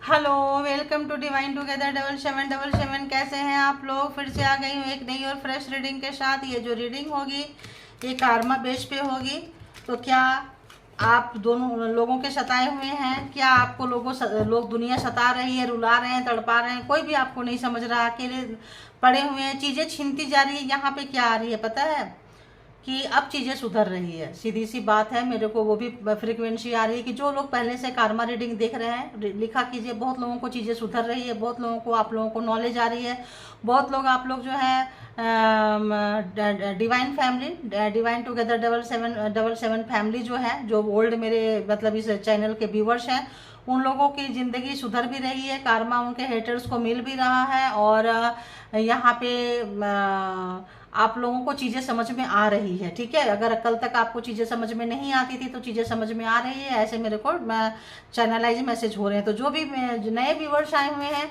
Hello, welcome to divine together 7777। कैसे हैं आप लोग? फिर से आ गई हूँ एक नई और फ्रेश रीडिंग के साथ। ये जो रीडिंग होगी ये कार्मा बेस पे होगी। तो क्या आप दोनों लोगों के सताए हुए हैं? क्या आपको लोग दुनिया सता रही है, रुला रहे हैं, तड़पा रहे हैं? कोई भी आपको नहीं समझ रहा, अकेले पड़े हुए हैं, चीज़ें छीनती जा रही है। यहाँ पे क्या आ रही है पता है? कि अब चीज़ें सुधर रही है। सीधी सी बात है, मेरे को वो भी फ्रीक्वेंसी आ रही है कि जो लोग पहले से कार्मा रीडिंग देख रहे हैं लिखा कीजिए। बहुत लोगों को चीज़ें सुधर रही है, बहुत लोगों को आप लोगों को नॉलेज आ रही है। बहुत लोग आप लोग जो है divine family, divine together 7777 family जो है, जो ओल्ड मेरे मतलब इस चैनल के व्यूवर्स हैं, उन लोगों की ज़िंदगी सुधर भी रही है। कार्मा उनके हेटर्स को मिल भी रहा है। और यहाँ पे आप लोगों को चीज़ें समझ में आ रही है। ठीक है, अगर कल तक आपको चीज़ें समझ में नहीं आती थी तो चीज़ें समझ में आ रही है। ऐसे मेरे को चैनलाइज मैसेज हो रहे हैं। तो जो भी नए व्यूवर्स आए हुए हैं,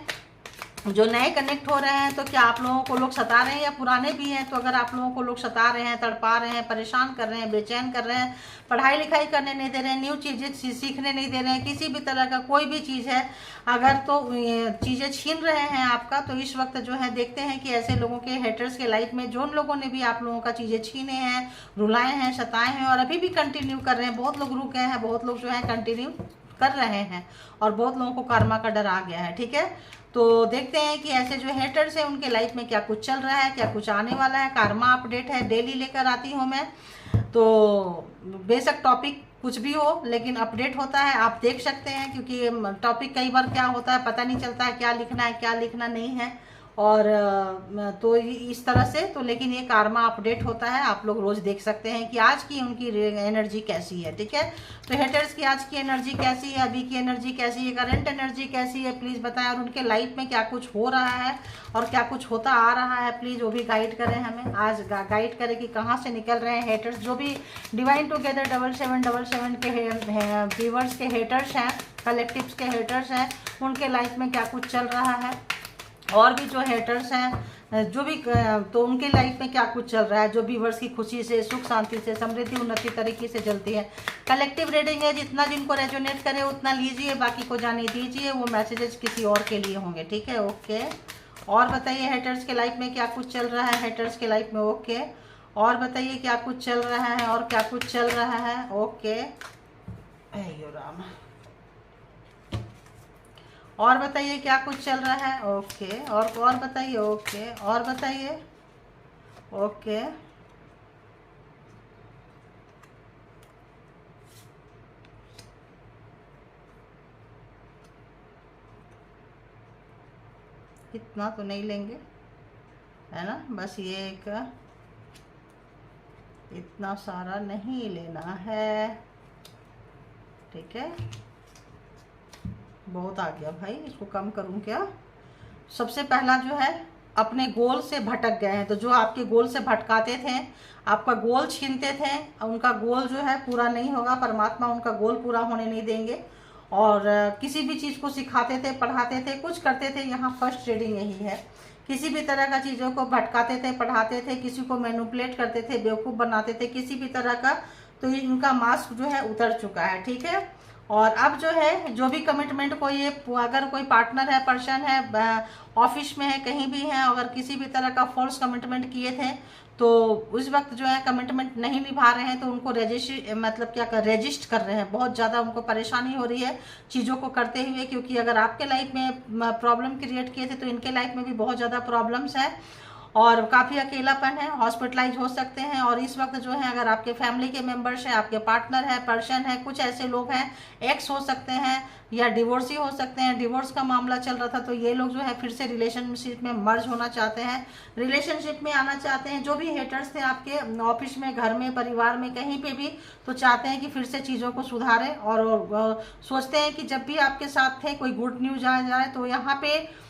जो नए कनेक्ट हो रहे हैं, तो क्या आप लोगों को लोग सता रहे हैं या पुराने भी हैं? तो अगर आप लोगों को लोग सता रहे हैं, तड़पा रहे हैं, परेशान कर रहे हैं, बेचैन कर रहे हैं, पढ़ाई लिखाई करने नहीं दे रहे हैं, न्यू चीज़ें सीखने नहीं दे रहे हैं, किसी भी तरह का कोई भी चीज़ है अगर तो चीज़ें छीन रहे हैं आपका, तो इस वक्त जो है देखते हैं कि ऐसे लोगों के हेटर्स के लाइफ में जो लोगों ने भी आप लोगों का चीज़ें छीने हैं, रुलाए हैं, सताए हैं और अभी भी कंटिन्यू कर रहे हैं। बहुत लोग रुक गए हैं, बहुत लोग जो है कंटिन्यू कर रहे हैं और बहुत लोगों को कर्मा का डर आ गया है। ठीक है, तो देखते हैं कि ऐसे जो हेटर्स हैं उनके लाइफ में क्या कुछ चल रहा है, क्या कुछ आने वाला है। कार्मा अपडेट है, डेली लेकर आती हूँ मैं। तो बेशक टॉपिक कुछ भी हो लेकिन अपडेट होता है, आप देख सकते हैं। क्योंकि टॉपिक कई बार क्या होता है पता नहीं चलता है, क्या लिखना है क्या लिखना नहीं है। और तो इस तरह से तो लेकिन ये कार्मा अपडेट होता है, आप लोग रोज देख सकते हैं कि आज की उनकी एनर्जी कैसी है। ठीक है, तो हेटर्स की आज की एनर्जी कैसी है, अभी की एनर्जी कैसी है, करंट एनर्जी कैसी है, प्लीज़ बताएं। और उनके लाइफ में क्या कुछ हो रहा है और क्या कुछ होता आ रहा है, प्लीज़ वो भी गाइड करें हमें। आज गाइड करें कि कहाँ से निकल रहे हैं हेटर्स। जो भी डिवाइन टुगेदर 7777 के व्यूवर्स के हेटर्स हैं, कलेक्टिव्स के हेटर्स हैं, उनके लाइफ में क्या कुछ चल रहा है। और भी जो हेटर्स हैं जो भी तो उनके लाइफ में क्या कुछ चल रहा है। जो व्यूवर्स की खुशी से, सुख शांति से, समृद्धि उन्नति तरीके से चलती है। कलेक्टिव रीडिंग है, जितना जिनको रेजोनेट करे उतना लीजिए, बाकी को जाने दीजिए। वो मैसेजेस किसी और के लिए होंगे। ठीक है, ओके। और बताइए हेटर्स के लाइफ में क्या कुछ चल रहा है, हेटर्स के लाइफ में। ओके, और बताइए क्या कुछ चल रहा है और क्या कुछ चल रहा है। ओके, अयो राम। और बताइए क्या कुछ चल रहा है। ओके, और बताइए। ओके, और बताइए। ओके, इतना तो नहीं लेंगे है ना, बस ये एक इतना सारा नहीं लेना है। ठीक है, बहुत आ गया भाई, इसको कम करूं क्या? सबसे पहला जो है, अपने गोल से भटक गए हैं। तो जो आपके गोल से भटकाते थे, आपका गोल छीनते थे, उनका गोल जो है पूरा नहीं होगा। परमात्मा उनका गोल पूरा होने नहीं देंगे। और किसी भी चीज़ को सिखाते थे, पढ़ाते थे, कुछ करते थे, यहाँ फर्स्ट रीडिंग यही है। किसी भी तरह का चीज़ों को भटकाते थे, पढ़ाते थे, किसी को मैनिपुलेट करते थे, बेवकूफ़ बनाते थे, किसी भी तरह का। तो इनका मास्क जो है उतर चुका है। ठीक है, और अब जो है जो भी कमिटमेंट को ये अगर कोई पार्टनर है, पर्सन है, ऑफिस में है, कहीं भी है, अगर किसी भी तरह का फॉल्स कमिटमेंट किए थे तो उस वक्त जो है कमिटमेंट नहीं निभा रहे हैं, तो उनको मतलब क्या कर रजिस्ट कर रहे हैं। बहुत ज़्यादा उनको परेशानी हो रही है चीज़ों को करते हुए। क्योंकि अगर आपके लाइफ में प्रॉब्लम क्रिएट किए थे तो इनके लाइफ में भी बहुत ज़्यादा प्रॉब्लम्स हैं और काफ़ी अकेलापन है, हॉस्पिटलाइज हो सकते हैं। और इस वक्त जो है अगर आपके फैमिली के मेंबर्स हैं, आपके पार्टनर है, पर्सन है, कुछ ऐसे लोग हैं, एक्स हो सकते हैं या डिवोर्सी हो सकते हैं, डिवोर्स का मामला चल रहा था, तो ये लोग जो है फिर से रिलेशनशिप में मर्ज होना चाहते हैं, रिलेशनशिप में आना चाहते हैं। जो भी हेटर्स थे आपके ऑफिस में, घर में, परिवार में, कहीं पे भी, तो चाहते हैं कि फिर से चीज़ों को सुधारें। और सोचते हैं कि जब भी आपके साथ थे कोई गुड न्यूज आ जाए। तो यहाँ पे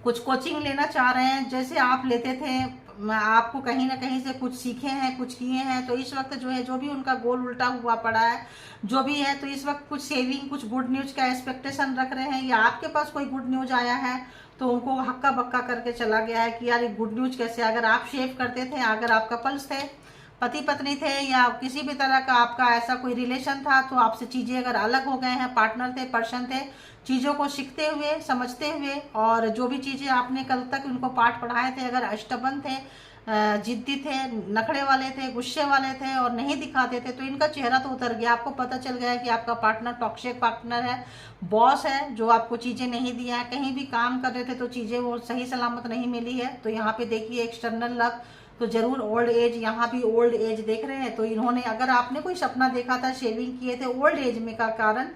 कुछ कोचिंग लेना चाह रहे हैं, जैसे आप लेते थे, आपको कहीं ना कहीं से कुछ सीखे हैं, कुछ किए हैं। तो इस वक्त जो है जो भी उनका गोल उल्टा हुआ पड़ा है, जो भी है, तो इस वक्त कुछ सेविंग, कुछ गुड न्यूज का एक्सपेक्टेशन रख रहे हैं, या आपके पास कोई गुड न्यूज आया है तो उनको हक्का बक्का करके चला गया है कि यार ये गुड न्यूज कैसे। अगर आप शेव करते थे, अगर आप कपल्स थे, पति पत्नी थे या किसी भी तरह का आपका ऐसा कोई रिलेशन था, तो आपसे चीज़ें अगर अलग हो गए हैं, पार्टनर थे, पर्सन थे, चीज़ों को सीखते हुए, समझते हुए, और जो भी चीज़ें आपने कल तक उनको पाठ पढ़ाए थे, अगर अष्टबंध थे, जिद्दी थे, नखड़े वाले थे, गुस्से वाले थे और नहीं दिखाते थे, तो इनका चेहरा तो उतर गया। आपको पता चल गया कि आपका पार्टनर टॉक्सिक पार्टनर है, बॉस है, जो आपको चीज़ें नहीं दिया है। कहीं भी काम कर रहे थे तो चीज़ें वो सही सलामत नहीं मिली है। तो यहाँ पे देखिए एक्सटर्नल लक, तो जरूर ओल्ड एज, यहाँ भी ओल्ड एज देख रहे हैं। तो इन्होंने, अगर आपने कोई सपना देखा था, शेविंग किए थे ओल्ड एज में का कारण,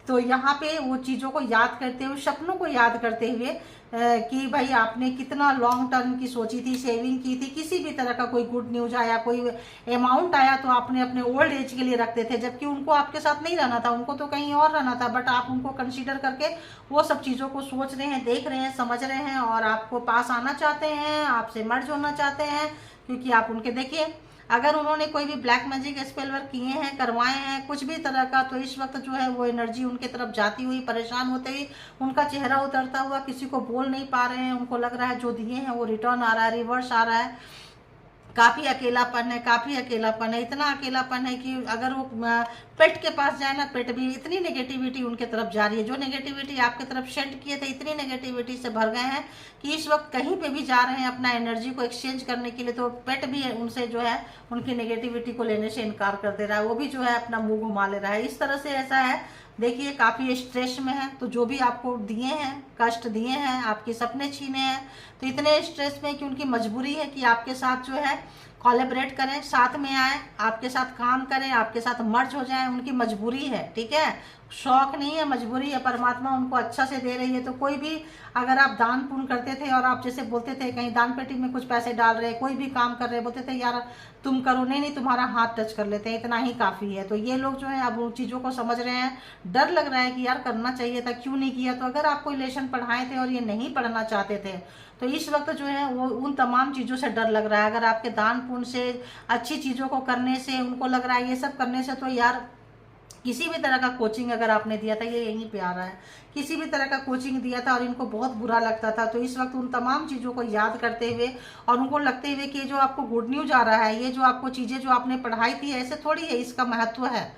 तो यहाँ पे वो चीज़ों को याद करते हुए, सपनों को याद करते हुए कि भाई आपने कितना लॉन्ग टर्म की सोची थी, सेविंग की थी, किसी भी तरह का कोई गुड न्यूज आया, कोई अमाउंट आया, तो आपने अपने ओल्ड एज के लिए रखते थे, जबकि उनको आपके साथ नहीं रहना था, उनको तो कहीं और रहना था। बट आप उनको कंसीडर करके वो सब चीज़ों को सोच रहे हैं, देख रहे हैं, समझ रहे हैं, और आपको पास आना चाहते हैं, आपसे मर्ज होना चाहते हैं, क्योंकि आप उनके, देखिए अगर उन्होंने कोई भी ब्लैक मैजिक स्पेल वर्क किए हैं, करवाए हैं, कुछ भी तरह का, तो इस वक्त जो है वो एनर्जी उनके तरफ जाती हुई, परेशान होते हुई, उनका चेहरा उतरता हुआ, किसी को बोल नहीं पा रहे हैं, उनको लग रहा है जो दिए हैं वो रिटर्न आ रहा है, रिवर्स आ रहा है। काफ़ी अकेलापन है, काफ़ी अकेलापन है, इतना अकेलापन है कि अगर वो पेट के पास जाए ना, पेट भी, इतनी नेगेटिविटी उनके तरफ जा रही है। जो नेगेटिविटी आपके तरफ सेंड किए थे, इतनी नेगेटिविटी से भर गए हैं कि इस वक्त कहीं पे भी जा रहे हैं अपना एनर्जी को एक्सचेंज करने के लिए, तो पेट भी उनसे जो है उनकी नेगेटिविटी को लेने से इनकार कर दे रहा है, वो भी जो है अपना मुंह घुमा ले रहा है। इस तरह से ऐसा है, देखिए काफ़ी स्ट्रेस में है। तो जो भी आपको दिए हैं, कष्ट दिए हैं, आपके सपने छीने हैं, तो इतने स्ट्रेस में कि उनकी मजबूरी है कि आपके साथ जो है कोलैबोरेट करें, साथ में आए, आपके साथ काम करें, आपके साथ मर्ज हो जाए, उनकी मजबूरी है, ठीक है, शौक नहीं है, मजबूरी है। परमात्मा उनको अच्छा से दे रही है। तो कोई भी, अगर आप दान पुण्य करते थे और आप जैसे बोलते थे कहीं दान पेटी में कुछ पैसे डाल रहे, कोई भी काम कर रहे, बोलते थे यार तुम करो, नहीं नहीं तुम्हारा हाथ टच कर लेते हैं, इतना ही काफ़ी है। तो ये लोग जो है अब उन चीज़ों को समझ रहे हैं, डर लग रहा है कि यार करना चाहिए था, क्यों नहीं किया। तो अगर आपको रिलेशन पढ़ाए थे और ये नहीं पढ़ना चाहते थे, तो इस वक्त जो है वो उन तमाम चीज़ों से डर लग रहा है। अगर आपके दान पुण्य से, अच्छी चीज़ों को करने से उनको लग रहा है ये सब करने से, तो यार किसी भी तरह का कोचिंग अगर आपने दिया था, ये यहीं पे आ रहा है, किसी भी तरह का कोचिंग दिया था और इनको बहुत बुरा लगता था, तो इस वक्त उन तमाम चीज़ों को याद करते हुए और उनको लगते हुए कि जो आपको गुड न्यूज आ रहा है, ये जो आपको चीज़ें जो आपने पढ़ाई थी, ऐसे थोड़ी है, इसका महत्व है।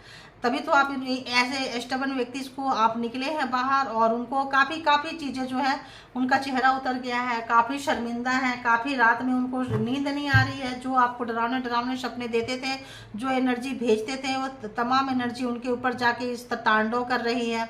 तभी तो आप ऐसे स्टबन व्यक्ति को आप निकले हैं बाहर, और उनको काफ़ी चीज़ें जो है उनका चेहरा उतर गया है, काफ़ी शर्मिंदा है, काफ़ी रात में उनको नींद नहीं आ रही है। जो आपको डरावने डरावने सपने देते थे, जो एनर्जी भेजते थे, वो तमाम एनर्जी उनके ऊपर जाके इस तांडव कर रही है।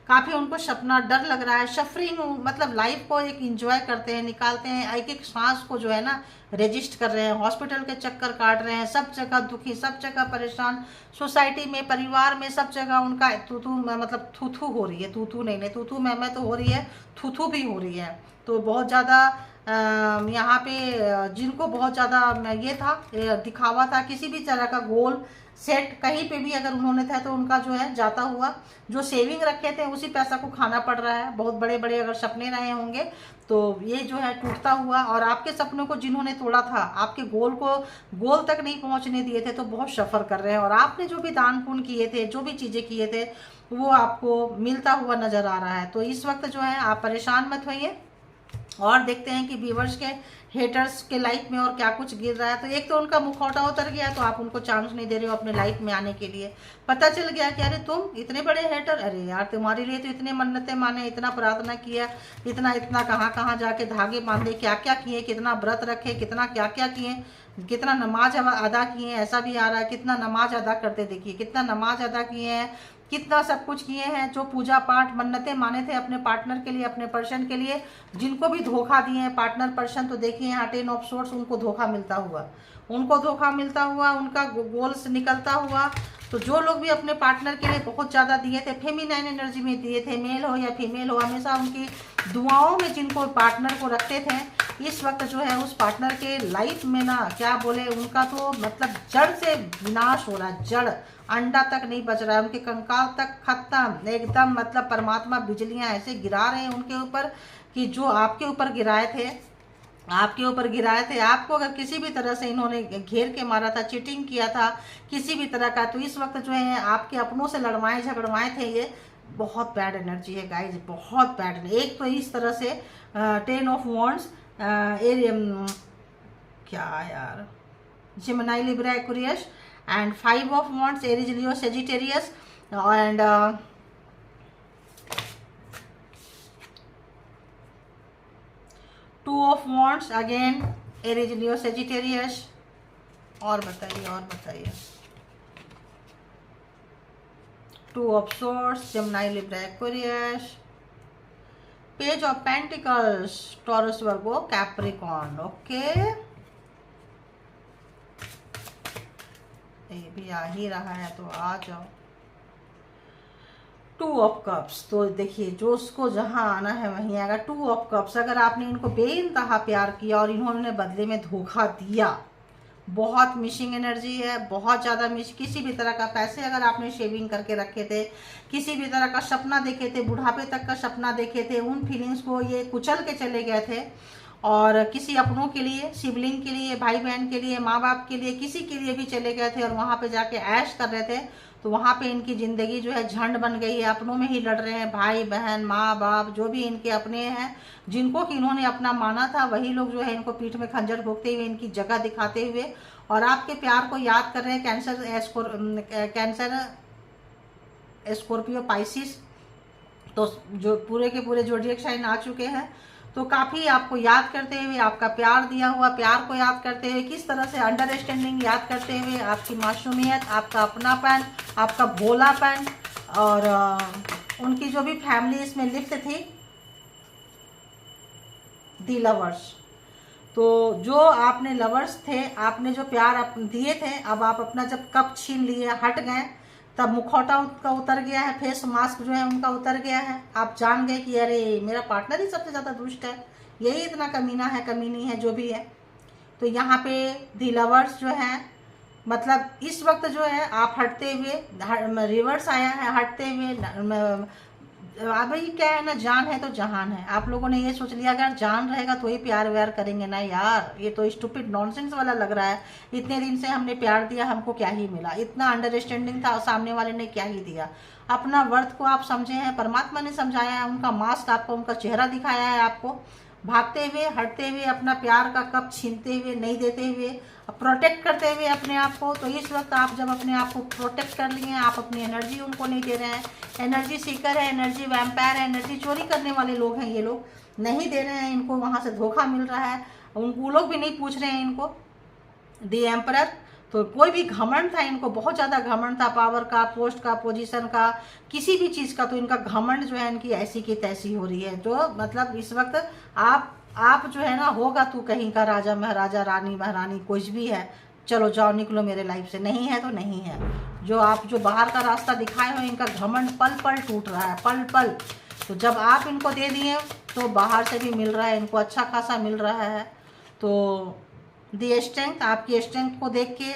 काफ़ी उनको सपना, डर लग रहा है, सफरिंग, मतलब लाइफ को एक इंजॉय करते हैं, निकालते हैं, एक एक सांस को जो है ना रजिस्ट कर रहे हैं, हॉस्पिटल के चक्कर काट रहे हैं, सब जगह दुखी, सब जगह परेशान, सोसाइटी में, परिवार में, सब जगह उनका तू मतलब थू हो रही है, तू नहीं तू मैं तो हो रही है, थू भी हो रही है। तो बहुत ज़्यादा यहाँ पे जिनको बहुत ज़्यादा ये था, दिखावा था, किसी भी तरह का गोल सेट कहीं पे भी अगर उन्होंने था, तो उनका जो है जाता हुआ, जो सेविंग रखे थे उसी पैसा को खाना पड़ रहा है। बहुत बड़े बड़े अगर सपने रहे होंगे, तो ये जो है टूटता हुआ, और आपके सपनों को जिन्होंने तोड़ा था, आपके गोल को, गोल तक नहीं पहुंचने दिए थे, तो बहुत सफ़र कर रहे हैं। और आपने जो भी दान पुण्य किए थे, जो भी चीज़ें किए थे, वो आपको मिलता हुआ नज़र आ रहा है। तो इस वक्त जो है आप परेशान मत होइए, और देखते हैं कि व्यूवर्स के, हेटर्स के लाइफ में और क्या कुछ गिर रहा है। तो एक तो उनका मुखौटा उतर गया, तो आप उनको चांस नहीं दे रहे हो अपने लाइफ में आने के लिए। पता चल गया कि अरे तुम इतने बड़े हेटर, अरे यार तुम्हारे लिए तो इतने मन्नतें माने, इतना प्रार्थना किया, इतना कहाँ जाके धागे बांधे, क्या क्या किए, कितना व्रत रखे, कितना क्या क्या किए, कितना नमाज अदा किए, ऐसा भी आ रहा है, कितना नमाज अदा करते, देखिए कितना नमाज अदा किए हैं, कितना सब कुछ किए हैं, जो पूजा पाठ मन्नतें माने थे अपने पार्टनर के लिए, अपने पर्सन के लिए, जिनको भी धोखा दिए हैं पार्टनर पर्सन। तो देखिए यहाँ 10 ऑफ सोर्स, उनको धोखा मिलता हुआ, उनका गोल्स निकलता हुआ। तो जो लोग भी अपने पार्टनर के लिए बहुत ज़्यादा दिए थे, फेमिनाइन एनर्जी में दिए थे, मेल हो या फीमेल हो, हमेशा उनकी दुआओं में जिनको पार्टनर को रखते थे, इस वक्त जो है उस पार्टनर के लाइफ में ना, क्या बोले, उनका तो मतलब जड़ से विनाश हो रहा है, जड़, अंडा तक नहीं बच रहा है, उनके कंकाल तक खत्म एकदम। मतलब परमात्मा बिजलियां ऐसे गिरा रहे हैं उनके ऊपर कि जो आपके ऊपर गिराए थे, आपको अगर किसी भी तरह से इन्होंने घेर के मारा था, चीटिंग किया था किसी भी तरह का, तो इस वक्त जो है आपके अपनों से लड़वाए झगड़वाए थे, ये बहुत बैड एनर्जी है गाइज, बहुत बैड। एक तो इस तरह से 10 ऑफ वॉन्ड्स, क्या यार, Gemini, Libra, Aquarius, and 5 of Wands, Aries, Leo, Sagittarius, and 2 of Wands, again Aries, Leo, Sagittarius। और बताइए 2 of Swords, Gemini, Libra, Aquarius, Page of Pentacles, Taurus, Virgo, Capricorn। Okay, ये भी आ ही रहा है तो आ जाओ। 2 ऑफ कप्स, तो देखिए जो उसको जहां आना है वहीं आएगा। 2 ऑफ कप्स, अगर आपने इनको बेइंतहा प्यार किया और इन्होंने बदले में धोखा दिया, बहुत मिसिंग एनर्जी है, बहुत ज़्यादा किसी भी तरह का पैसे अगर आपने शेविंग करके रखे थे, किसी भी तरह का सपना देखे थे, बुढ़ापे तक का सपना देखे थे, उन फीलिंग्स को ये कुचल के चले गए थे। और किसी अपनों के लिए, सिबलिंग के लिए, भाई बहन के लिए, माँ बाप के लिए, किसी के लिए भी चले गए थे और वहाँ पे जाके ऐश कर रहे थे, तो वहाँ पे इनकी ज़िंदगी जो है झंड बन गई है। अपनों में ही लड़ रहे हैं, भाई बहन, माँ बाप, जो भी इनके अपने हैं, जिनको कि इन्होंने अपना माना था, वही लोग जो है इनको पीठ में खंजर भोंकते हुए, इनकी जगह दिखाते हुए और आपके प्यार को याद कर रहे हैं। कैंसर, स्कॉर्पियो, पाइसिस, तो जो पूरे के पूरे ज़ोडिएक साइन आ चुके हैं, तो काफ़ी आपको याद करते हुए, आपका प्यार दिया हुआ प्यार को याद करते हुए, किस तरह से अंडरस्टैंडिंग याद करते हुए, आपकी मासूमियत, आपका अपनापन, आपका भोलापन, और उनकी जो भी फैमिली इसमें लिफ्ट थी, दी लवर्स। तो जो आपने लवर्स थे, आपने जो प्यार दिए थे, अब आप अपना जब कप छीन लिए, हट गए, तब मुखौटा उनका उतर गया है, फेस मास्क जो है उनका उतर गया है। आप जान गए कि अरे मेरा पार्टनर ही सबसे ज़्यादा दुष्ट है, यही इतना कमीना है, कमीनी है, जो भी है। तो यहाँ पे दी लवर्स जो है, मतलब इस वक्त जो है आप हटते हुए, रिवर्स आया है, हटते हुए। अभी क्या है ना, जान है तो जहान है। आप लोगों ने ये सोच लिया अगर जान रहेगा तो ही प्यार व्यार करेंगे ना यार, ये तो स्टूपिड नॉनसेंस वाला लग रहा है। इतने दिन से हमने प्यार दिया, हमको क्या ही मिला? इतना अंडरस्टैंडिंग था, सामने वाले ने क्या ही दिया? अपना वर्थ को आप समझे हैं, परमात्मा ने समझाया है, उनका मास्क आपको, उनका चेहरा दिखाया है आपको। भागते हुए, हटते हुए, अपना प्यार का कप छीनते हुए, नहीं देते हुए, प्रोटेक्ट करते हुए अपने आप को। तो इस वक्त आप जब अपने आप को प्रोटेक्ट कर लिए हैं, आप अपनी एनर्जी उनको नहीं दे रहे हैं। एनर्जी सीकर है, एनर्जी वैम्पायर है, एनर्जी चोरी करने वाले लोग हैं ये लोग, नहीं दे रहे हैं इनको, वहाँ से धोखा मिल रहा है। उनको लोग भी नहीं पूछ रहे हैं इनको। दी एम्परर, तो कोई भी घमंड था इनको, बहुत ज़्यादा घमंड था, पावर का, पोस्ट का, पोजीशन का, किसी भी चीज़ का। तो इनका घमंड जो है इनकी ऐसी की तैसी हो रही है। तो मतलब इस वक्त आप जो है ना, होगा तू कहीं का राजा महाराजा, रानी महारानी, कुछ भी है, चलो जाओ निकलो मेरे लाइफ से, नहीं है तो नहीं है। जो आप जो बाहर का रास्ता दिखाए हो, इनका घमंड पल पल टूट रहा है, पल पल। तो जब आप इनको दे दिए तो बाहर से भी मिल रहा है इनको, अच्छा खासा मिल रहा है। तो दी स्ट्रेंथ, आपकी स्ट्रेंथ को देख के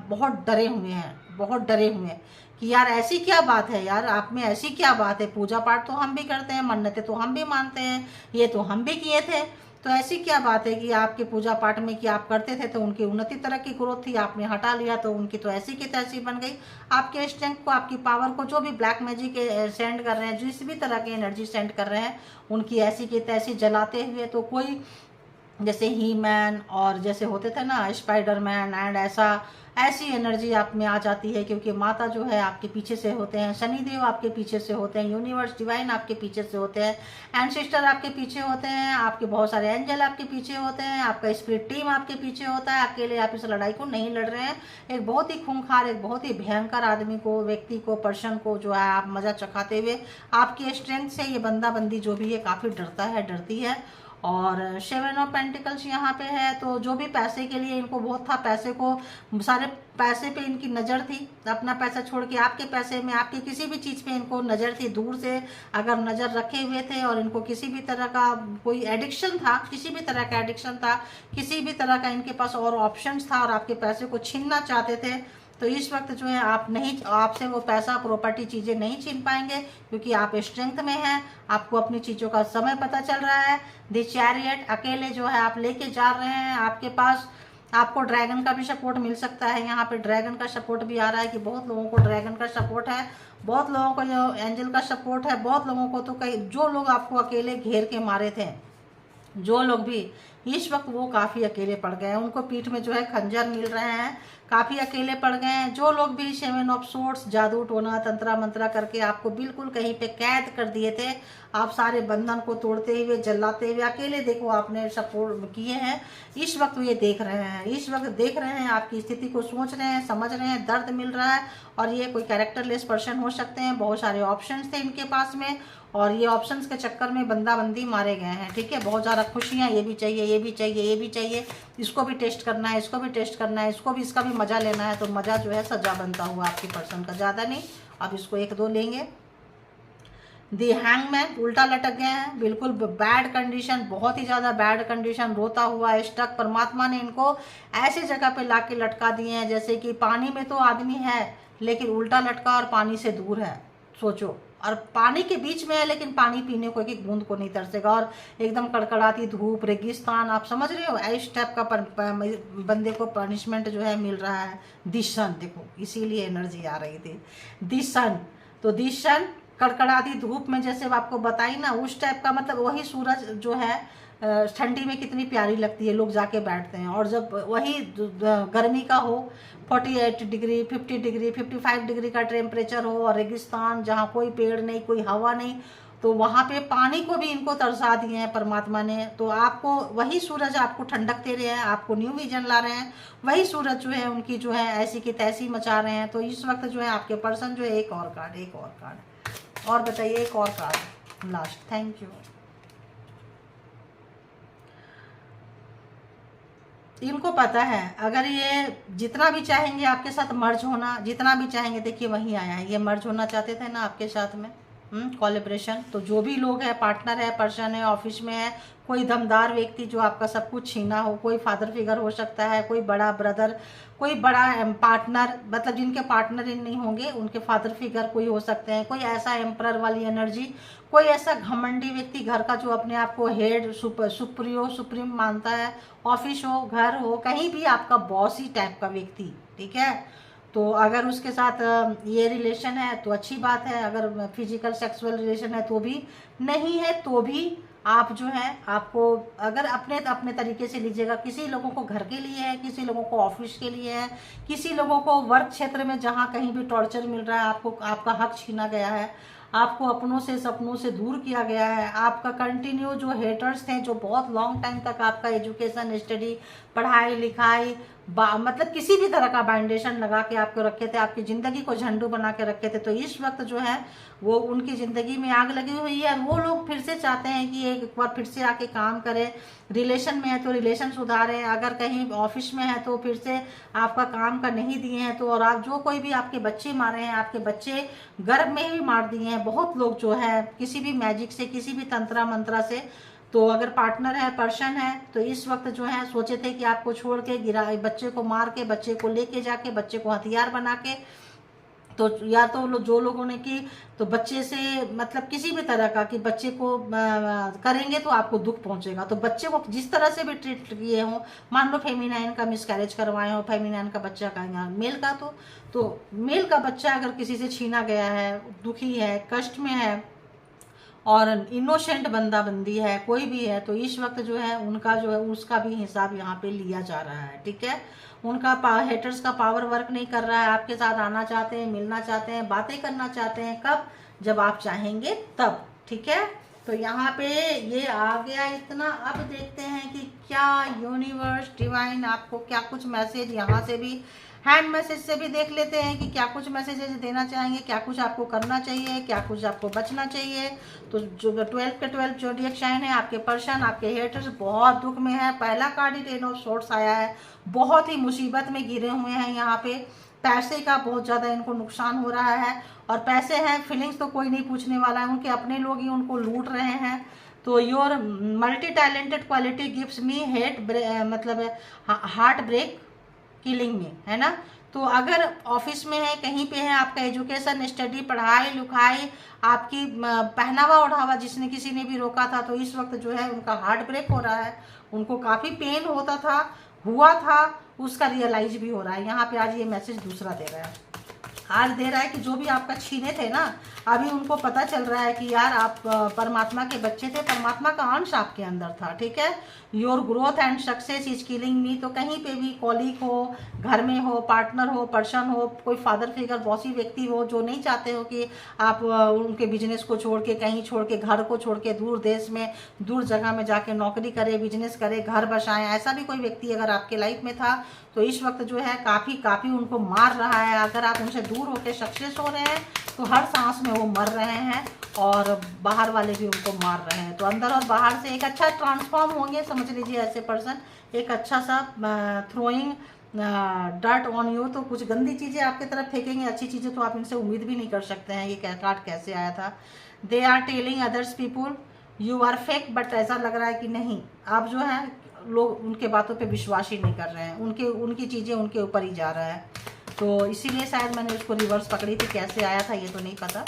बहुत डरे हुए हैं, बहुत डरे हुए हैं कि यार ऐसी क्या बात है, यार आप में ऐसी क्या बात है? पूजा पाठ तो हम भी करते हैं, मन्नतें तो हम भी मानते हैं, ये तो हम भी किए थे, तो ऐसी क्या बात है कि आपके पूजा पाठ में कि आप करते थे तो उनकी उन्नति तरह की ग्रोथ थी, आपने हटा लिया तो उनकी तो ऐसी की तैसी बन गई। आपके स्ट्रेंथ को, आपकी पावर को, जो भी ब्लैक मैजिक सेंड कर रहे हैं, जिस भी तरह की एनर्जी सेंड कर रहे हैं, उनकी ऐसी की तैसी जलाते हुए, तो कोई जैसे ही मैन और जैसे होते थे ना स्पाइडरमैन एंड ऐसी एनर्जी आप में आ जाती है, क्योंकि माता जो है आपके पीछे से होते हैं, शनिदेव आपके पीछे से होते हैं, यूनिवर्स डिवाइन आपके पीछे से होते हैं, एंसेस्टर आपके पीछे होते हैं, आपके बहुत सारे एंजल आपके पीछे होते हैं, आपका स्पिरिट टीम आपके पीछे होता है। अकेले आप इस लड़ाई को नहीं लड़ रहे हैं। एक बहुत ही खूंखार, एक बहुत ही भयंकर आदमी को, व्यक्ति को, पर्सन को जो है आप मजा चखाते हुए, आपकी स्ट्रेंथ से ये बंदा बंदी जो भी है काफ़ी डरता है, डरती है। और 7 ऑफ पेंटिकल्स यहाँ पे है, तो जो भी पैसे के लिए इनको बहुत था, पैसे को, सारे पैसे पे इनकी नज़र थी, अपना पैसा छोड़ के आपके पैसे में, आपकी किसी भी चीज़ पे इनको नज़र थी, दूर से अगर नज़र रखे हुए थे। और इनको किसी भी तरह का कोई एडिक्शन था, किसी भी तरह का एडिक्शन था, किसी भी तरह का इनके पास और ऑप्शंस था, और आपके पैसे को छीनना चाहते थे। तो इस वक्त जो है आप नहीं, आपसे वो पैसा, प्रॉपर्टी, चीज़ें नहीं छीन पाएंगे, क्योंकि आप स्ट्रेंथ में हैं, आपको अपनी चीज़ों का समय पता चल रहा है। द चैरियट, अकेले जो है आप लेके जा रहे हैं, आपके पास, आपको ड्रैगन का भी सपोर्ट मिल सकता है। यहाँ पे ड्रैगन का सपोर्ट भी आ रहा है कि बहुत लोगों को ड्रैगन का सपोर्ट है, बहुत लोगों को जो एंजल का सपोर्ट है, बहुत लोगों को तो कई, जो लोग आपको अकेले घेर के मारे थे, जो लोग भी इस वक्त वो काफ़ी अकेले पड़ गए हैं, उनको पीठ में जो है खंजर मिल रहे हैं, काफ़ी अकेले पड़ गए हैं। जो लोग भी 7 ऑफ सोर्ड्स जादू टोना तंत्रा मंत्रा करके आपको बिल्कुल कहीं पे कैद कर दिए थे, आप सारे बंधन को तोड़ते हुए जलाते हुए अकेले देखो आपने सपोर्ट किए हैं, इस वक्त ये देख रहे हैं, इस वक्त देख रहे हैं आपकी स्थिति को, सोच रहे हैं, समझ रहे हैं, दर्द मिल रहा है। और ये कोई कैरेक्टरलेस पर्सन हो सकते हैं, बहुत सारे ऑप्शंस थे इनके पास में और ये ऑप्शंस के चक्कर में बंदा बंदी मारे गए हैं। ठीक है, बहुत ज़्यादा खुशियाँ, ये भी चाहिए, ये भी चाहिए, ये भी चाहिए, इसको भी टेस्ट करना है, इसको भी टेस्ट करना है, इसको भी, इसका भी मज़ा लेना है। तो मज़ा जो है सजा बनता हुआ आपकी पर्सन का, ज़्यादा नहीं। अब इसको 1-2 लेंगे। दी हैंगमैन उल्टा लटक गए हैं, बिल्कुल बैड कंडीशन, बहुत ही ज़्यादा बैड कंडीशन, रोता हुआ स्टक। परमात्मा ने इनको ऐसे जगह पे ला के लटका दिए हैं जैसे कि पानी में तो आदमी है लेकिन उल्टा लटका और पानी से दूर है, सोचो। और पानी के बीच में है लेकिन पानी पीने को एक बूंद को नहीं तरसेगा, और एकदम कड़कड़ाती धूप, रेगिस्तान, आप समझ रहे हो, इस टाइप का बंदे को पनिशमेंट जो है मिल रहा है। दिशन देखो, इसीलिए एनर्जी आ रही थी, दिशन। तो दिशन कड़कड़ाती धूप में, जैसे आपको बताई ना, उस टाइप का, मतलब वही सूरज जो है ठंडी में कितनी प्यारी लगती है, लोग जाके बैठते हैं। और जब वही गर्मी का हो, 48 डिग्री, 50 डिग्री, 55 डिग्री का टेम्परेचर हो और रेगिस्तान जहाँ कोई पेड़ नहीं, कोई हवा नहीं, तो वहाँ पे पानी को भी इनको तरसा दिए हैं परमात्मा ने। तो आपको वही सूरज आपको ठंडक दे रहे हैं, आपको न्यू विजन ला रहे हैं, वही सूरज जो है उनकी जो है ऐसी की तैसी मचा रहे हैं। तो इस वक्त जो है आपके पर्सन जो है, एक और कार्ड, एक और कार्ड, और बताइए, एक और कार्ड लास्ट। Thank you. इनको पता है अगर ये जितना भी चाहेंगे आपके साथ मर्ज होना, जितना भी चाहेंगे, देखिए वही आया है, ये मर्ज होना चाहते थे ना आपके साथ में, कोलैबोरेशन। तो जो भी लोग है, पार्टनर है, पर्सन है, ऑफिस में है, कोई दमदार व्यक्ति जो आपका सब कुछ छीना हो, कोई फादर फिगर हो सकता है, कोई बड़ा ब्रदर, कोई बड़ा पार्टनर, मतलब जिनके पार्टनर इन नहीं होंगे उनके फादर फिगर कोई हो सकते हैं, कोई ऐसा एम्परर वाली एनर्जी, कोई ऐसा घमंडी व्यक्ति घर का जो अपने आप को हेड, सुप्रीम मानता है, ऑफिस हो, घर हो, कहीं भी आपका बॉस ही टाइप का व्यक्ति। ठीक है, तो अगर उसके साथ ये रिलेशन है तो अच्छी बात है, अगर फिजिकल सेक्सुअल रिलेशन है तो भी, नहीं है तो भी आप जो है, आपको अगर अपने अपने तरीके से लीजिएगा। किसी लोगों को घर के लिए है, किसी लोगों को ऑफिस के लिए है, किसी लोगों को वर्क क्षेत्र में जहाँ कहीं भी टॉर्चर मिल रहा है, आपको आपका हक छीना गया है, आपको अपनों से, सपनों से दूर किया गया है, आपका कंटिन्यू जो हेटर्स थे, जो बहुत लॉन्ग टाइम तक आपका एजुकेशन, स्टडी, पढ़ाई लिखाई, मतलब किसी भी तरह का बाउंडेशन लगा के आपको रखे थे, आपकी ज़िंदगी को झंडू बना के रखे थे, तो इस वक्त जो है वो उनकी ज़िंदगी में आग लगी हुई है। वो लोग फिर से चाहते हैं कि एक बार फिर से आके काम करें, रिलेशन में है तो रिलेशन सुधारें, अगर कहीं ऑफिस में है तो फिर से आपका काम का नहीं दिए हैं तो, और आप जो कोई भी आपके बच्चे मारे हैं, आपके बच्चे गर्भ में ही मार दिए हैं बहुत लोग जो है, किसी भी मैजिक से, किसी भी तंत्रा मंत्रा से। तो अगर पार्टनर है, पर्सन है, तो इस वक्त जो है सोचे थे कि आपको छोड़ के गिरा, बच्चे को मार के, बच्चे को लेके जाके, बच्चे को हथियार बना के, तो या तो जो लोगों ने की, तो बच्चे से मतलब किसी भी तरह का कि बच्चे को करेंगे तो आपको दुख पहुंचेगा। तो बच्चे को जिस तरह से भी ट्रीट किए हों, मान लो फेमिनाइन का मिसकैरेज करवाए हो, फेमिनाइन का बच्चा का, मेल का, तो मेल का बच्चा अगर किसी से छीना गया है, दुखी है, कष्ट में है और इनोसेंट बंदा बंदी है, कोई भी है, तो इस वक्त जो है उनका जो है उसका भी हिसाब यहाँ पे लिया जा रहा है। ठीक है, उनका हेटर्स का पावर वर्क नहीं कर रहा है, आपके साथ आना चाहते हैं, मिलना चाहते हैं, बातें करना चाहते हैं, कब, जब आप चाहेंगे तब। ठीक है, तो यहाँ पे ये आ गया इतना। अब देखते हैं कि क्या यूनिवर्स डिवाइन आपको क्या कुछ मैसेज यहाँ से भी, हैंड मैसेज से भी देख लेते हैं कि क्या कुछ मैसेजेस देना चाहेंगे, क्या कुछ आपको करना चाहिए, क्या कुछ आपको बचना चाहिए। तो जो 12 के 12 ज़ोडिएक साइन है, आपके पर्सन, आपके हेटर्स बहुत दुख में है। पहला कार्ड ही 10 ऑफ सोर्ड्स आया है, बहुत ही मुसीबत में गिरे हुए हैं यहाँ पे, पैसे का बहुत ज़्यादा इनको नुकसान हो रहा है, और पैसे हैं, फीलिंग्स तो कोई नहीं पूछने वाला है, उनके अपने लोग ही उनको लूट रहे हैं। तो your multi talented quality gives me hate, मतलब हार्ट ब्रेक किलिंग में, है ना। तो अगर ऑफिस में है, कहीं पे है, आपका एजुकेशन, स्टडी, पढ़ाई लिखाई, आपकी पहनावा ओढ़ावा जिसने किसी ने भी रोका था, तो इस वक्त जो है उनका हार्ट ब्रेक हो रहा है, उनको काफ़ी पेन होता था, हुआ था, उसका रियलाइज भी हो रहा है। यहाँ पे आज ये मैसेज दूसरा दे रहा है। आज दे रहा है कि जो भी आपका छीने थे ना, अभी उनको पता चल रहा है कि यार आप परमात्मा के बच्चे थे, परमात्मा का अंश आपके अंदर था, ठीक है। Your growth and success is killing मी। तो कहीं पे भी कॉलीग हो, घर में हो, पार्टनर हो, पर्सन हो, कोई फादर फिगर, बॉसी व्यक्ति हो, जो नहीं चाहते हो कि आप उनके बिजनेस को छोड़ के, कहीं छोड़ के, घर को छोड़ के दूर देश में, दूर जगह में जाके नौकरी करे, बिजनेस करे, घर बसाएं, ऐसा भी कोई व्यक्ति अगर आपके लाइफ में था तो इस वक्त जो है काफ़ी उनको मार रहा है। अगर आप उनसे दूर होकर सक्सेस हो रहे हैं तो हर सांस में वो मर रहे हैं, और बाहर वाले भी उनको मार रहे हैं। तो अंदर और बाहर से एक अच्छा ट्रांसफॉर्म होंगे, समझ लीजिए ऐसे पर्सन, एक अच्छा सा थ्रोइंग डर्ट ऑन यू। तो कुछ गंदी चीज़ें आपकी तरफ फेंकेंगे, अच्छी चीज़ें तो आप इनसे उम्मीद भी नहीं कर सकते हैं। ये कार्ड कैसे आया था? They are telling others people you are fake, but ऐसा लग रहा है कि नहीं, आप जो है लोग उनके बातों पे विश्वास ही नहीं कर रहे हैं, उनकी चीज़ें उनके ऊपर ही जा रहा है। तो इसीलिए शायद मैंने उसको रिवर्स पकड़ी थी। कैसे आया था ये तो नहीं पता।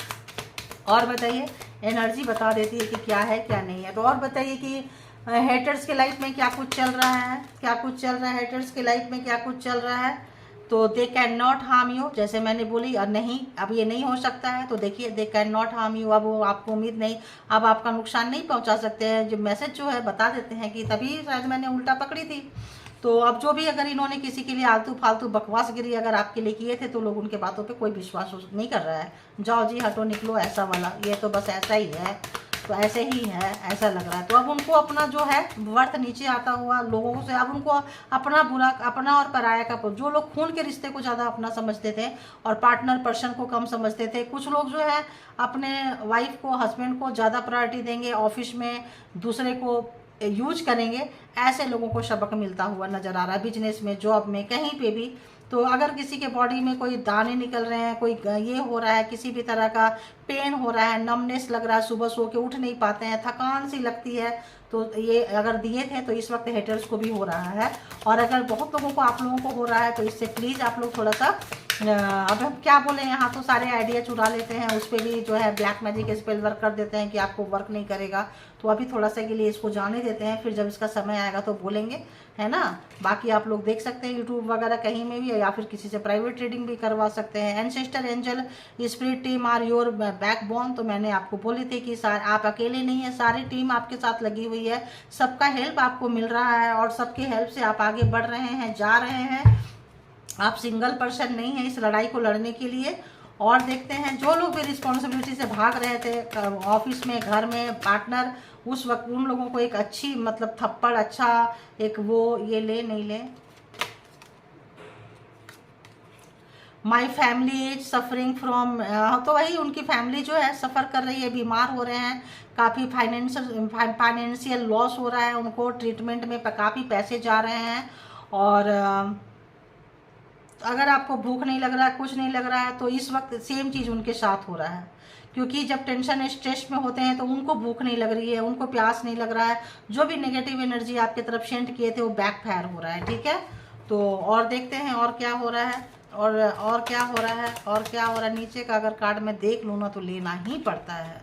और बताइए, एनर्जी बता देती है कि क्या है क्या नहीं है। तो और बताइए कि हेटर्स के लाइफ में क्या कुछ चल रहा है, क्या कुछ चल रहा है, हेटर्स के लाइफ में क्या कुछ चल रहा है। तो they can not harm you, जैसे मैंने बोली, और नहीं अब ये नहीं हो सकता है। तो देखिए, they can not harm you, अब वो आपको उम्मीद नहीं, अब आपका नुकसान नहीं पहुंचा सकते हैं। जो मैसेज जो है बता देते हैं कि तभी शायद मैंने उल्टा पकड़ी थी। तो अब जो भी अगर इन्होंने किसी के लिए आलतू फालतू बकवासगिरी अगर आपके लिए किए थे तो लोग उनके बातों पे कोई विश्वास नहीं कर रहा है। जाओ जी हटो निकलो, ऐसा वाला, ये तो बस ऐसा ही है, तो ऐसे ही है, ऐसा लग रहा है। तो अब उनको अपना जो है वर्थ नीचे आता हुआ लोगों से, अब उनको अपना बुरा, अपना और पराया का, जो लोग खून के रिश्ते को ज़्यादा अपना समझते थे और पार्टनर पर्सन को कम समझते थे, कुछ लोग जो है अपने वाइफ को, हस्बैंड को ज़्यादा प्रायोरिटी देंगे, ऑफिस में दूसरे को यूज करेंगे, ऐसे लोगों को सबक मिलता हुआ नज़र आ रहा है, बिजनेस में, जॉब में, कहीं पे भी। तो अगर किसी के बॉडी में कोई दाने निकल रहे हैं, कोई ये हो रहा है, किसी भी तरह का पेन हो रहा है, नमनेस लग रहा है, सुबह सो के उठ नहीं पाते हैं, थकान सी लगती है, तो ये अगर दिए थे तो इस वक्त हेटर्स को भी हो रहा है। और अगर बहुत लोगों को, आप लोगों को हो रहा है, तो इससे प्लीज़ आप लोग थोड़ा सा, अब हम क्या बोले, यहाँ तो सारे आइडिया चुरा लेते हैं, उस पर भी जो है ब्लैक मैजिक स्पेल वर्क कर देते हैं कि आपको वर्क नहीं करेगा। तो अभी थोड़ा सा के लिए इसको जाने देते हैं, फिर जब इसका समय आएगा तो बोलेंगे, है ना। बाकी आप लोग देख सकते हैं यूट्यूब वगैरह कहीं में भी, या फिर किसी से प्राइवेट ट्रेडिंग भी करवा सकते हैं। Ancestor angel spirit team are your backbone. तो मैंने आपको बोली थी कि आप अकेले नहीं है, सारी टीम आपके साथ लगी हुई है, सबका हेल्प आपको मिल रहा है, और सबके हेल्प से आप आगे बढ़ रहे हैं, जा रहे हैं। आप सिंगल पर्सन नहीं है इस लड़ाई को लड़ने के लिए। और देखते हैं, जो लोग भी रिस्पॉन्सिबिलिटी से भाग रहे थे ऑफिस में, घर में, पार्टनर, उस वक्त उन लोगों को एक अच्छी, मतलब थप्पड़, अच्छा एक वो, ये ले नहीं ले। My family is suffering from, तो वही उनकी फैमिली जो है सफ़र कर रही है, बीमार हो रहे हैं, काफ़ी फाइनेंशियल लॉस हो रहा है उनको, ट्रीटमेंट में काफ़ी पैसे जा रहे हैं। और अगर आपको भूख नहीं लग रहा है, कुछ नहीं लग रहा है, तो इस वक्त सेम चीज़ उनके साथ हो रहा है। क्योंकि जब टेंशन स्ट्रेस में होते हैं तो उनको भूख नहीं लग रही है, उनको प्यास नहीं लग रहा है, जो भी नेगेटिव एनर्जी आपके तरफ सेंड किए थे वो बैक फायर हो रहा है, ठीक है। तो और देखते हैं और क्या हो रहा है, और क्या हो रहा है, और क्या हो रहा है। नीचे का अगर कार्ड में देख लूँ ना तो लेना ही पड़ता है।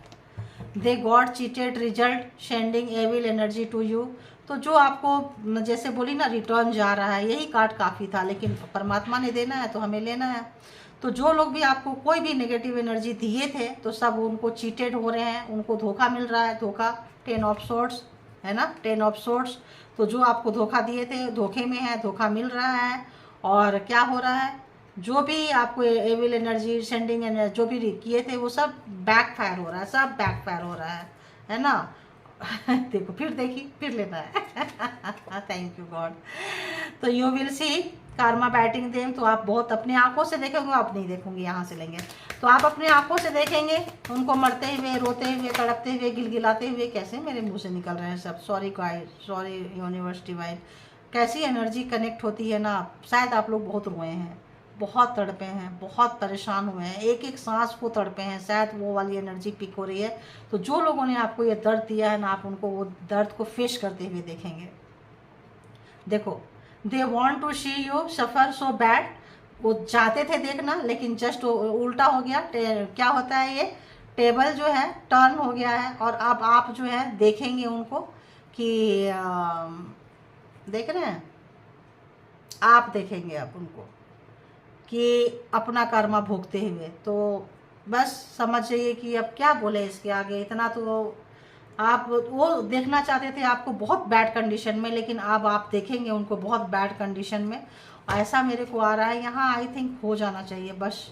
They God cheated result sending evil energy to you. तो जो आपको जैसे बोली ना रिटर्न जा रहा है, यही कार्ड काफ़ी था, लेकिन परमात्मा ने देना है तो हमें लेना है। तो जो लोग भी आपको कोई भी नेगेटिव एनर्जी दिए थे तो सब उनको चीटेड हो रहे हैं, उनको धोखा मिल रहा है, धोखा, 10 ऑफ सोर्ट्स है ना, 10 ऑफ सोर्ट्स। तो जो आपको धोखा दिए थे धोखे में है, धोखा मिल रहा है। और क्या हो रहा है, जो भी आपको एविल एनर्जी सेंडिंग एनर्जी जो भी किए थे वो सब बैक फायर हो रहा है, सब बैक फायर हो रहा है ना। देखो फिर देखी, फिर लेना है। Thank you God. तो you will see karma batting them. तो आप बहुत अपनी आंखों से देखेंगे, आप नहीं देखोगे, यहाँ से लेंगे तो आप अपनी आंखों से देखेंगे उनको मरते हुए, रोते हुए, तड़पते हुए, गिलगिलाते हुए। कैसे मेरे मुंह से निकल रहे हैं सब, sorry guide, sorry universe divine. कैसी एनर्जी कनेक्ट होती है ना, शायद आप लोग बहुत रोए हैं, बहुत तड़पे हैं, बहुत परेशान हुए हैं, एक एक सांस को तड़पे हैं, शायद वो वाली एनर्जी पिक हो रही है। तो जो लोगों ने आपको ये दर्द दिया है ना, आप उनको वो दर्द को फेस करते हुए देखेंगे। देखो, they want to see you suffer so bad. वो चाहते थे देखना, लेकिन जस्ट उल्टा हो गया। क्या होता है, ये टेबल जो है टर्न हो गया है, और अब आप जो है देखेंगे उनको कि देख रहे हैं आप, देखेंगे आप उनको कि अपना कर्मा भोगते हुए। तो बस समझ जाइए कि अब क्या बोले इसके आगे, इतना तो आप वो देखना चाहते थे आपको बहुत बैड कंडीशन में, लेकिन अब आप देखेंगे उनको बहुत बैड कंडीशन में। ऐसा मेरे को आ रहा है यहाँ, आई थिंक हो जाना चाहिए बस।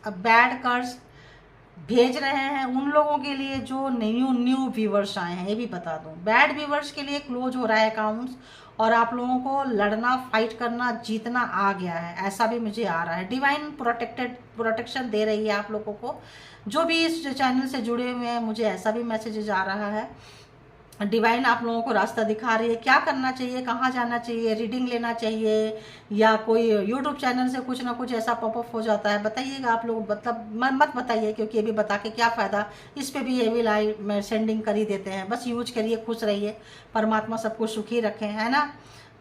अब बैड कर्ज भेज रहे हैं उन लोगों के लिए जो न्यू व्यूवर्स आए हैं, ये भी बता दूं। बैड व्यूवर्स के लिए क्लोज हो रहा है अकाउंट्स, और आप लोगों को लड़ना, फाइट करना, जीतना आ गया है, ऐसा भी मुझे आ रहा है। डिवाइन प्रोटेक्शन दे रही है आप लोगों को, जो भी इस चैनल से जुड़े हुए हैं, मुझे ऐसा भी मैसेजेज आ रहा है। डिवाइन आप लोगों को रास्ता दिखा रही है, क्या करना चाहिए, कहाँ जाना चाहिए, रीडिंग लेना चाहिए, या कोई यूट्यूब चैनल से कुछ ना कुछ ऐसा पॉपअप हो जाता है, बताइएगा आप लोग। मतलब मत बताइए, क्योंकि ये भी बता के क्या फ़ायदा, इस पे भी एविल आई सेंडिंग कर ही देते हैं। बस यूज करिए, खुश रहिए, परमात्मा सबको सुखी रखें, है ना।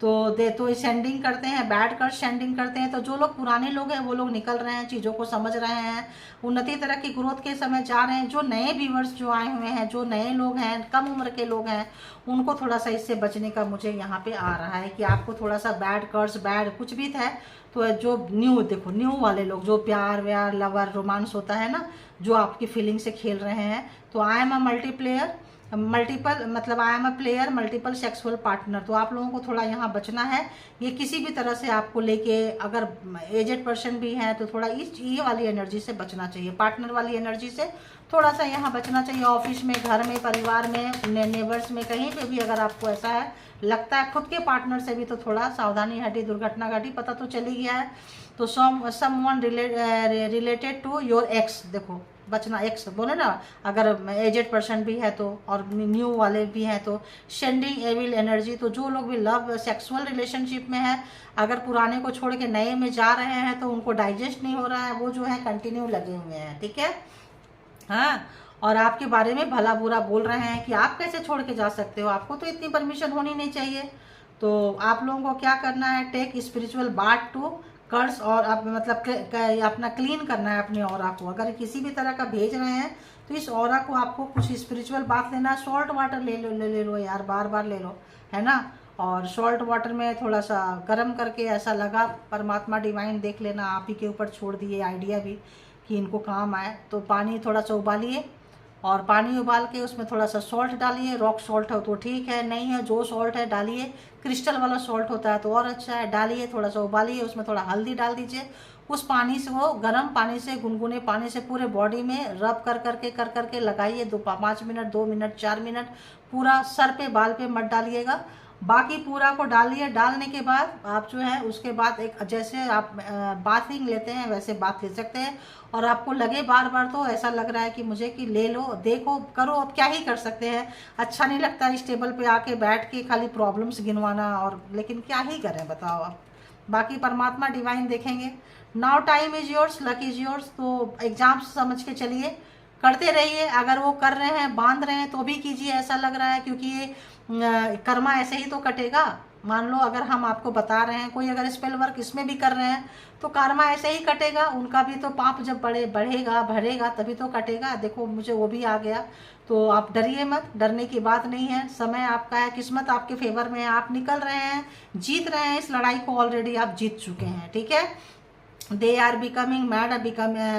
तो सेंडिंग करते हैं, बैड कर सेंडिंग करते हैं। तो जो लोग पुराने लोग हैं वो लोग निकल रहे हैं, चीज़ों को समझ रहे हैं, उन्नति तरह की ग्रोथ के समय जा रहे हैं। जो नए व्यूवर्स जो आए हुए हैं, जो नए लोग हैं, कम उम्र के लोग हैं, उनको थोड़ा सा इससे बचने का मुझे यहाँ पे आ रहा है कि आपको थोड़ा सा बैड कर्स, बैड कुछ भी था। तो जो न्यू, देखो न्यू वाले लोग जो प्यार व्यार, लवर, रोमांस होता है ना, जो आपकी फीलिंग से खेल रहे हैं, तो I am a multiplayer, multiple, मतलब I am a player, multiple sexual partner. तो आप लोगों को थोड़ा यहाँ बचना है। ये किसी भी तरह से आपको लेके, अगर एजेड पर्सन भी है तो थोड़ा ये वाली एनर्जी से बचना चाहिए, पार्टनर वाली एनर्जी से थोड़ा सा यहाँ बचना चाहिए। ऑफिस में, घर में, परिवार में, नेबर्स में, कहीं पे भी अगर आपको ऐसा है लगता है, खुद के पार्टनर से भी तो थोड़ा सावधानी हटी, दुर्घटना घटी, पता तो चली गया है। तो someone related to your ex, देखो बचना, एक्स बोले ना, अगर एजेड पर्सन भी है तो, और न्यू वाले भी हैं तो सेंडिंग एविल एनर्जी। तो जो लोग भी लव सेक्सुअल रिलेशनशिप में है, अगर पुराने को छोड़ के नए में जा रहे हैं तो उनको डाइजेस्ट नहीं हो रहा है, वो जो है कंटिन्यू लगे हुए हैं, ठीक है। हाँ, और आपके बारे में भला बुरा बोल रहे हैं कि आप कैसे छोड़ के जा सकते हो, आपको तो इतनी परमिशन होनी नहीं चाहिए। तो आप लोगों को क्या करना है, take spiritual bath to curse, और आप मतलब अपना क्लीन करना है अपने ऑरा को। अगर किसी भी तरह का भेज रहे हैं तो इस ऑरा को आपको कुछ स्पिरिचुअल बात लेना है। सॉल्ट वाटर ले लो यार, बार बार ले लो, है ना। और सॉल्ट वाटर में थोड़ा सा गर्म करके, ऐसा लगा परमात्मा डिवाइन देख लेना, आप ही के ऊपर छोड़ दिए आइडिया भी कि इनको काम आए। तो पानी थोड़ा सा उबालिए, और पानी उबाल के उसमें थोड़ा सा सॉल्ट डालिए। रॉक सॉल्ट हो तो ठीक है, नहीं है जो सॉल्ट है डालिए, क्रिस्टल वाला सॉल्ट होता है तो और अच्छा है, डालिए, थोड़ा सा उबालिए, उसमें थोड़ा हल्दी डाल दीजिए। उस पानी से, वो गर्म पानी से, गुनगुने पानी से पूरे बॉडी में रब कर करके लगाइए। 5 मिनट, 2 मिनट, 4 मिनट, पूरा सर पे, बाल पे मत डालिएगा, बाकी पूरा को डालिए। डालने के बाद आप जो है उसके बाद एक, जैसे आप बाथिंग लेते हैं वैसे बाथ ले सकते हैं। और आपको लगे बार बार, तो ऐसा लग रहा है कि मुझे कि ले लो, देखो, करो, अब क्या ही कर सकते हैं। अच्छा नहीं लगता इस टेबल पे आके बैठ के खाली प्रॉब्लम्स गिनवाना, और लेकिन क्या ही करें बताओ आप। बाकी परमात्मा डिवाइन देखेंगे। Now time is yours, luck is yours. तो एग्जाम समझ के चलिए, करते रहिए। अगर वो कर रहे हैं, बांध रहे हैं, तो भी कीजिए, ऐसा लग रहा है, क्योंकि ये कर्मा ऐसे ही तो कटेगा। मान लो अगर हम आपको बता रहे हैं, कोई अगर स्पेल वर्क इसमें भी कर रहे हैं तो कर्मा ऐसे ही कटेगा, उनका भी तो पाप जब बढ़ेगा भरेगा तभी तो कटेगा। देखो मुझे वो भी आ गया। तो आप डरिए मत, डरने की बात नहीं है, समय आपका है, किस्मत आपके फेवर में है, आप निकल रहे हैं, जीत रहे हैं, इस लड़ाई को ऑलरेडी आप जीत चुके हैं, ठीक है। They are becoming mad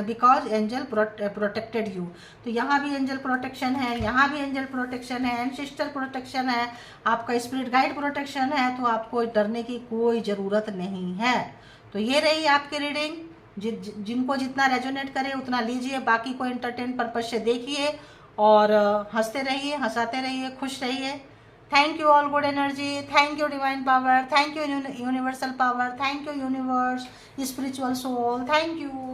because angel protected you. तो यहाँ भी एंजल प्रोटेक्शन है, यहाँ भी एंजल प्रोटेक्शन है, एंसेस्टर प्रोटेक्शन है, आपका स्पिरिट गाइड प्रोटेक्शन है। तो आपको डरने की कोई ज़रूरत नहीं है। तो ये रही आपकी रीडिंग। जिनको जितना रेजोनेट करे उतना लीजिए, बाकी को एंटरटेन पर्पज से देखिए, और हंसते रहिए, हंसाते रहिए, खुश रहिए। Thank you all good energy, thank you divine power, thank you universal power, thank you universe, spiritual soul, thank you.